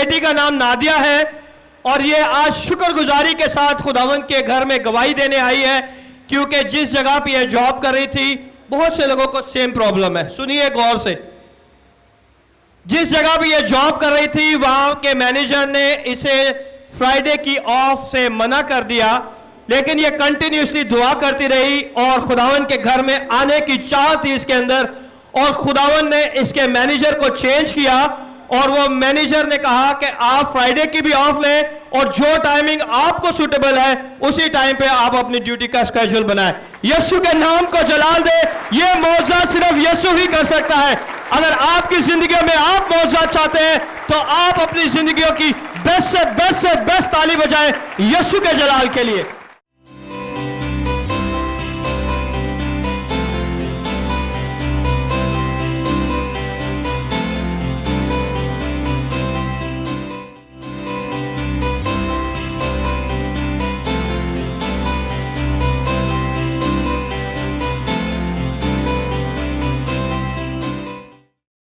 बेटी का नाम नादिया है और ये आज शुक्रगुजारी के साथ खुदावंद के घर में गवाही देने आई है, क्योंकि जिस जगह पे ये जॉब कर रही थी बहुत से लोगों को सेम प्रॉब्लम है। सुनिए गौर से, जिस जगह पे ये जॉब कर रही थी वहां के मैनेजर ने इसे फ्राइडे की ऑफ से मना कर दिया, लेकिन ये कंटिन्यूसली दुआ करती रही और खुदावंद के घर में आने की चाह थी इसके अंदर, और खुदावंद ने इसके मैनेजर को चेंज किया और वो मैनेजर ने कहा कि आप फ्राइडे की भी ऑफ लें और जो टाइमिंग आपको सूटेबल है उसी टाइम पे आप अपनी ड्यूटी का स्केड्यूल बनाएं। यीशु के नाम को जलाल दे। ये मौजूदा सिर्फ यीशु ही कर सकता है। अगर आपकी जिंदगी में आप मौजूदा चाहते हैं तो आप अपनी जिंदगियों की बेस्ट से बेस्ट ताली बजाएं यीशु के जलाल के लिए।